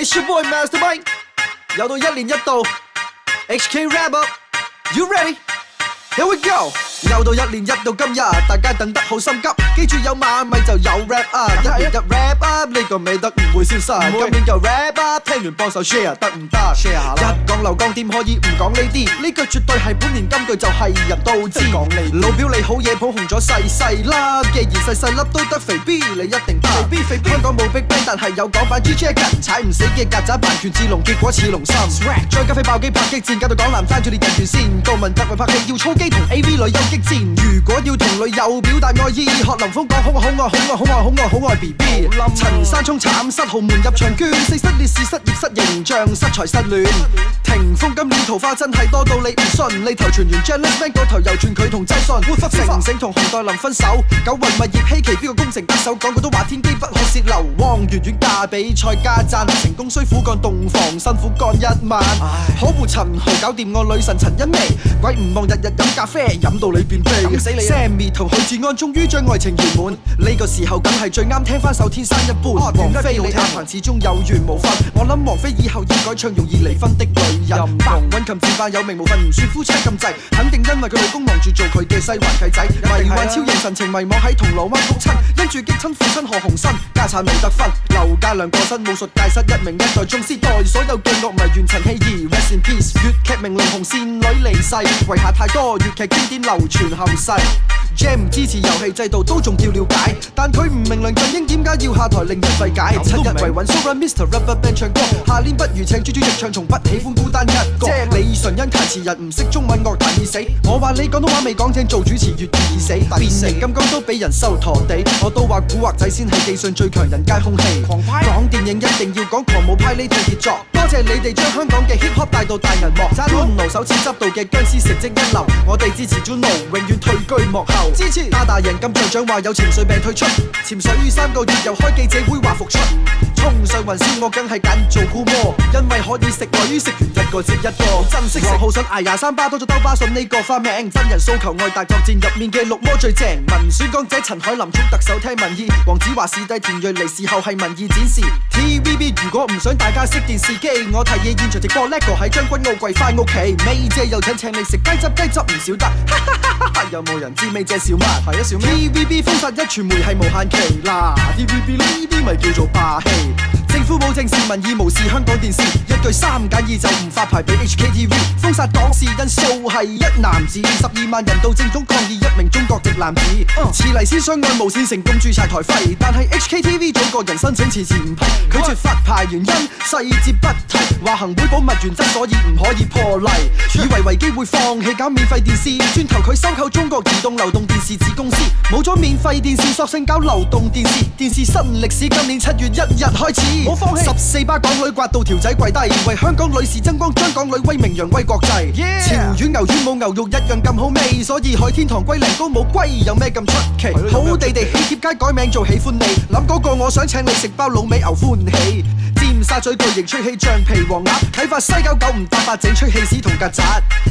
It's your boy Master Mike， 又到一年一度 HK Wrap Up，You ready？ Here we go！ 又到一年一度今日，大家等得好心急，記住有晚咪就有 Wrap Up， 一年一 Wrap Up 呢個美德唔會消失，今年就 Wrap Up， 聽完幫手 share 得唔得 ？share 下啦！一講流江點可以唔講呢啲？呢句絕對係本年金句，就係人都知。老表你好嘢捧紅咗細細粒，既然細細粒都得肥 B， 你一定得。肥 B， 香港冇 Big Bang， 但係有港版 G-Dragon， 踩唔死嘅曱甴扮權志龍，結果似龍心。再加飛爆機拍激戰，搞到港男翻住列人權先。杜汶澤為拍戲要操機同 AV 女優激戰，如果要同女友表達愛意，學林峯講好愛 BB。陳山聰慘失豪門入場券，四失烈士失業失形象失財失戀。霆鋒今年桃花真係多到你唔信，呢頭傳完 Jealous Man 嗰頭又傳佢同周迅。城城同洪黛林分手，九雲物業希奇邊個工程得手，講句都話天機不可泄漏。汪圓圓嫁比賽加讚，成功需苦幹洞房辛苦幹一晚。可惡陳豪搞掂我女神陳茵媺，鬼唔望日日飲咖啡飲到你便秘。死你 Sammy 同許志安終於將愛情圓滿，呢個時候梗係最啱聽翻首天生一般。王菲李亞鵬始終有緣無分，我諗王菲以後要改唱容易離婚的女人。白韻琴自扮有名無分，唔算夫妻咁滯，肯定因為佢老公忙住做佢嘅西環契仔。迷幻超型神情迷惘喺銅鑼灣撲親，因住激親父親何鴻燊，家產未得分。劉家良過身武術界失一名，一代宗師代所有嘅樂迷緣陳希怡 Rest in Peace。粵劇名龍紅線女離世，遺下太多粵劇經典流傳後世。Jam 支持遊戲制度都仲要了解，但佢唔明梁振英點解要下台令人費解。七日維穩 So Run Mr. Rubberband 唱歌，下年不如請豬豬翼唱，從不喜歡孤單一個。李純恩彈詞人唔識中文樂壇已死，我話你廣東話未講正做主持粵語已死。變形金剛都俾人收陀地，我都話古惑仔先係地上最強人皆空氣。講電影一定要講狂舞派呢套傑作，多謝你哋將香港嘅 hip hop 帶到大銀幕。Juno 首次執導嘅殭屍成績一流，我哋支持 Juno 永遠退居幕後。支持加大贏金像獎話有情緒病退出，潛水3個月又開記者會話復出。衝上雲霄我梗係揀做酷魔，因為可以食女食完一個接一個。珍惜食好想捱23巴多咗兜巴信呢個花名，真人訴求愛大作戰入面嘅綠魔最正。民選港姐陳凱琳衝特首聽民意，黃子華視帝田蕊妮事後係民意展示。TVB 如果唔想大家熄電視機，我提議現場直播 LEGO 喺將軍澳跪返屋企。May 姐又請你食雞汁唔少得，有冇人知 May 姐笑乜？係啊笑咩 ？TVB 封殺一傳媒係無限期嗱 ，TVB 呢啲咪叫做霸氣。政府冇正視民意，無視香港電視，一句3揀2就唔發牌俾 HKTV， 封殺港視因素係一男子，12萬人到政總抗議一名中國籍男子，遲嚟先相愛無線成功註冊台費，但係 HKTV 總個人申請遲唔批，拒絕發牌原因細節不提，話行會保密原則所以唔可以破例，以為維基會放棄搞免費電視，轉頭佢收購中國移動流動電視子公司，冇咗免費電視索性搞流動電視，電視新歷史今年7月1日開始。14巴港女刮到條仔跪低，為香港女士爭光，將港女威名揚威國際。潮縣牛丸冇牛肉一樣咁好味，所以海天堂龜苓膏冇龜有咩咁出奇？好地地喜帖街改名做喜歡你，諗嗰個我想請你食包滷味牛歡喜。尖沙咀巨型吹氣橡皮黃鴨，睇法西九9唔搭8整吹氣屎同曱甴。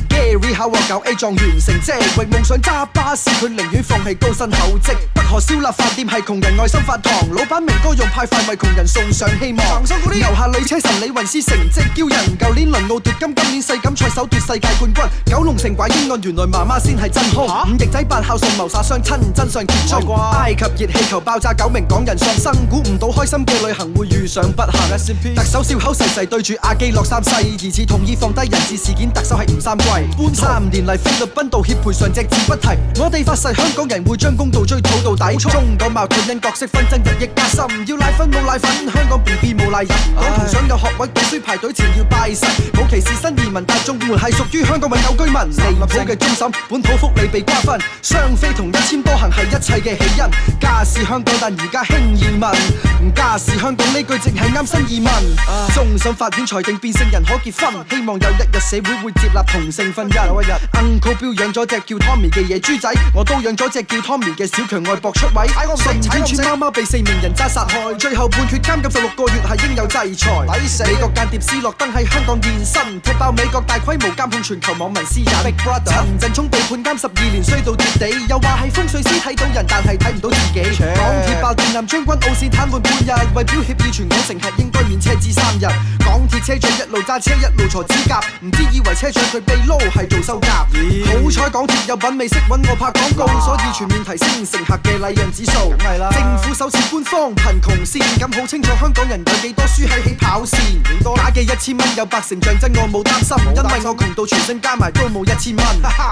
Gary 考獲9A 狀元成績，為夢想揸巴士佢寧願放棄高薪厚職。北河燒臘飯店係窮人愛心發糖，老闆明哥用派飯為窮人送上希望。牛下女車神李雲斯成績驕人，舊年倫奧奪金，今年世錦賽首奪世界冠軍。九龍城拐冤案原來媽媽先係真兇，五翼仔扮孝順謀殺雙親真相揭盅。埃及熱氣球爆炸9名港人喪生，估唔到開心嘅旅行會遇上不幸。特首笑口噬噬對住阿基諾3世，疑似同意放低人質事件，特首係吳三桂。3年嚟菲律賓道歉賠償隻字不提，我哋發誓香港人會將公道追討到底。中港矛盾因角色紛爭日益加深，要奶粉冇奶粉，香港 BB 冇奶飲。港同想有學位讀書排隊前要拜神，冇歧視新移民，但綜援係屬於香港永久居民。離譜嘅終審，本土福利被瓜分，雙非同1000多行係一切嘅起因。家是香港但而家興移民，家是香港呢句淨係啱新移民。終審法院裁定變性人可結婚，希望有一日社會會接納同性婚姻。Uncle Bill 養咗隻叫 Tommy 嘅野豬仔，我都養咗隻叫 Tommy 嘅小強愛博出位。成村貓貓被4名人渣殺害，最後判決監禁16個月係應有制裁。美國間諜斯諾登喺香港現身，踢爆美國大規模監控全球網民私隱。陳振聰被判監12年衰到跌地，又話係風水師睇到人但係睇唔到自己。港鐵爆電纜將軍澳線癱瘓半日，為表協議全港乘客應該免車資3日。港鐵車長一路揸車一路坐指甲，唔知以為車長佢秘撈係做收甲。好彩港鐵有品味識揾我拍廣告，所以全面提升乘客嘅禮讓指數。政府首次官方貧窮線，咁好清楚香港人有幾多輸喺起跑線。假嘅1000蚊有80%像真，我冇擔心，因為我窮到全身加埋都冇1000蚊。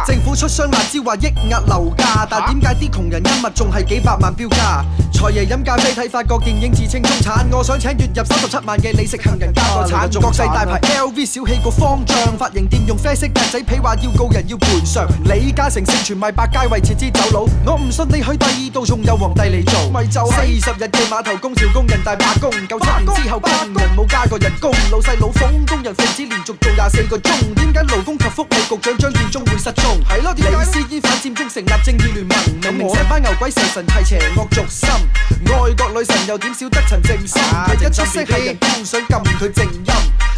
政府出雙辣招話抑壓樓價，但點解啲窮人一物仲係幾百萬標價？財爺飲咖啡睇法國電影自稱中產，我想請月入37萬嘅你食杏仁加個橙。國際大牌 LV 小氣過方丈，髮型店用啡色格仔皮話要告人要賠償。李嘉誠盛傳賣百佳為撤資走佬，我唔信你去第2度仲有皇帝嚟做。咪就40日嘅碼頭工潮工人大罷工，9、7年之後工人冇加過人工，老細老諷工人奉旨連續做24個鐘，點解勞工及福利局長張建宗會失蹤？係咯，點解李思煙反佔中成立正義聯盟，明明成班牛鬼蛇神係邪惡軸心，外國女神又點少得陳正心？佢一出聲係人都想撳佢靜音。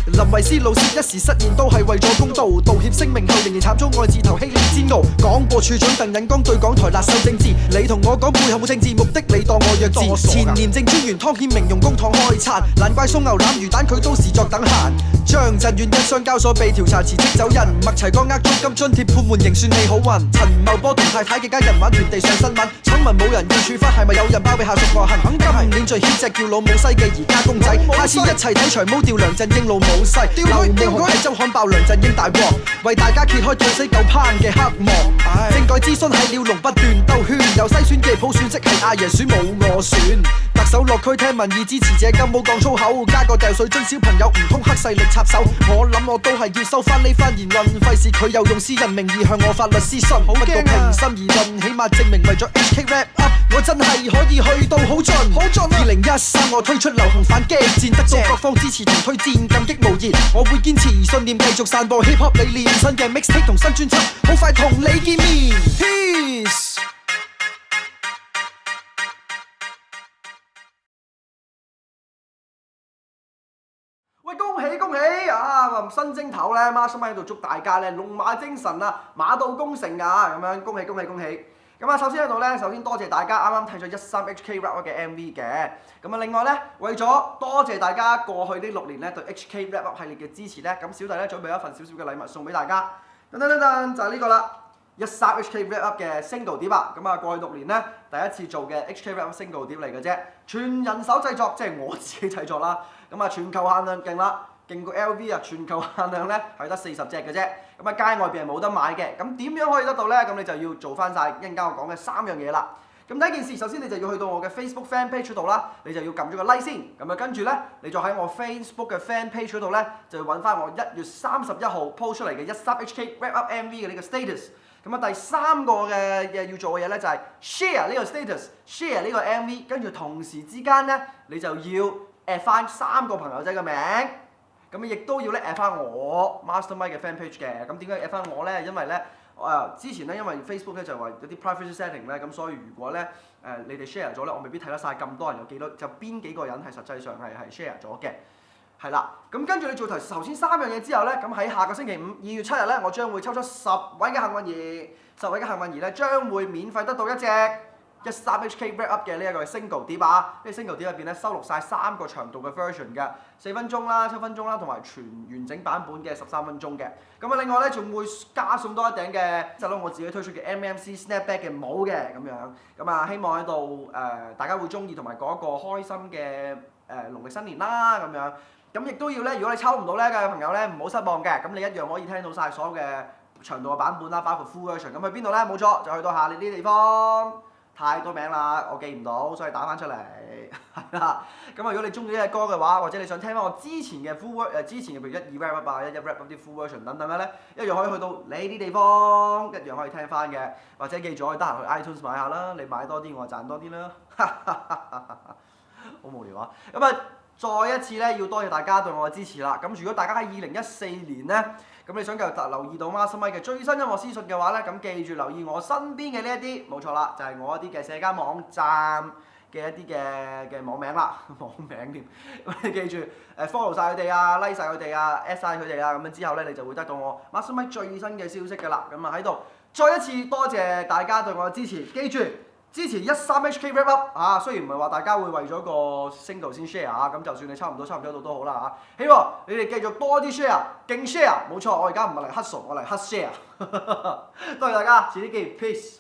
林維斯老師一時失言都係為咗公道，道歉聲明後仍然慘遭愛字頭欺凌煎熬。廣播處長鄧忍光對港台辣手政治，你同我講背後冇政治目的，你當我弱智。前廉政專員湯顯明用公帑開餐，難怪送牛腩魚蛋佢都視作等閒。張震遠因商交所被調查辭職走人，麥齊光呃租金津貼判緩仍算你好運。陳茂波同太太嘅家人玩團地上新聞，醜聞冇人要處罰，係咪有人包庇下屬惡行？肯定係連罪牽隻叫老母西嘅而家公仔，下次一齊睇長毛調梁振英老母西，劉夢熊喺周刊爆梁振英大鑊，為大家揭開捅死舊攀嘅黑幕。政改諮詢喺鳥籠不斷兜圈，由西選嘅普選即係阿爺選冇我選。特首落區聽民意支持者，咁冇講粗口，加個掉水樽小朋友唔通黑勢力插手？我諗我都係要收翻呢番言論，費事佢又用私人名義向我發律師信。不過平心而論，起碼證明為咗 HK Rap Up， 我真係可以去到好盡。2013我推出流行反擊戰，得到各方支持同推薦，感激無言。我會堅持信念，繼續散播 hip hop 理念，新嘅 mixtape 同新專輯，好快同你見面。Peace。喂，恭喜恭喜啊！新正頭咧 ，Mastermind 喺度祝大家咧龍馬精神啊，馬到功成啊！咁樣恭喜恭喜恭喜！咁啊，首先喺度咧，首先多謝大家啱啱睇咗13 HK Rap Up 嘅 MV 嘅。咁啊，另外咧，為咗多謝大家過去呢6年咧對 HK Rap Up 系列嘅支持咧，咁小弟咧準備一份少少嘅禮物送俾大家。噔噔噔噔，就係呢個啦，13 HK Rap Up 嘅 Single 碟啊！咁啊，過去6年咧第一次做嘅 HK Rap Up Single 碟嚟嘅啫，全人手製作，即係我自己製作啦。咁啊，全球限量勁啦！勁過 LV 啊！全球限量咧係得40隻嘅啫，咁啊街外邊係冇得買嘅。咁點樣可以得到咧？咁你就要做翻晒一陣間我講嘅3樣嘢啦。咁第一件事，首先你就要去到我嘅 Facebook Fan Page 度啦，你就要撳咗個 like 先。咁啊跟住咧，你就喺我 Facebook 嘅 Fan Page 度咧，就要揾翻我1月31號 post 出嚟嘅13 HK Rap Up MV 嘅呢個 status。咁啊第3個嘅嘢要做嘅嘢咧就係 share 呢個 status，share 呢個 MV， 跟住同時之間咧你就要 add 翻3個朋友仔嘅名。咁亦都要咧 add 翻我 Mastermind 嘅 fan page 嘅。咁點解 add 翻我咧？因為咧，之前咧因為 Facebook 咧就話有啲 privacy setting 咧，咁所以如果咧你哋 share 咗咧，我未必睇得晒咁多人有幾多，就邊幾個人係實際上係 share 咗嘅。係啦，咁跟住你做頭先3樣嘢之後咧，咁喺下個星期5 2月7日咧，我將會抽出10位嘅幸運兒，10位嘅幸運兒咧將會免費得到一隻13 HK Rap Up 嘅呢一個 single 碟啊！呢個 single 碟入邊咧收錄晒3個長度嘅 version 嘅，4分鐘啦、7分鐘啦，同埋全完整版本嘅13分鐘嘅。咁啊，另外咧仲會加送多一頂嘅就攞我自己推出嘅 MMC Snapback 嘅帽嘅咁樣。咁啊，希望喺度大家會中意同埋過一個開心嘅農曆新年啦咁樣。咁亦都要咧，如果你抽唔到咧嘅朋友咧，唔好失望嘅。咁你一樣可以聽到晒所有嘅長度嘅版本啦，包括 full version。咁去邊度咧？冇錯，就去到下列呢啲地方。太多名啦，我記唔到，所以打翻出嚟係啦。咁啊，如果你中意呢隻歌嘅話，或者你想聽翻我之前嘅 full 之前嘅譬如1、2 rap up 啊、1、rap up 啲 full version 等等嘅咧，一樣可以去到你啲地方，一樣可以聽翻嘅。或者記住可以得閒去 iTunes 買下啦，你買多啲我就賺多啲啦。好無聊啊！咁啊，再一次咧要多謝大家對我嘅支持啦。咁如果大家喺2014年咧，咁你想繼續留意到 Mastermind 嘅最新音樂資訊嘅話咧，咁記住留意我身邊嘅呢一啲，冇錯啦，就係我一啲嘅社交網站嘅一啲嘅網名啦，網名添。咁你記住follow 晒佢哋啊 ，like 晒佢哋啊 ，at 晒佢哋啊，咁樣之後咧你就會得到我 Mastermind 最新嘅消息㗎啦。咁啊喺度再一次多謝大家對我嘅支持，記住支持13HK Wrap Up 啊！雖然唔係話大家會為咗個 single 先 share 啊，咁就算你差唔多到都好啦嚇。希望你哋繼續多啲 share，勁 share，冇錯，我而家唔係嚟黑熟，我嚟黑 share。多謝大家，遲啲見，peace。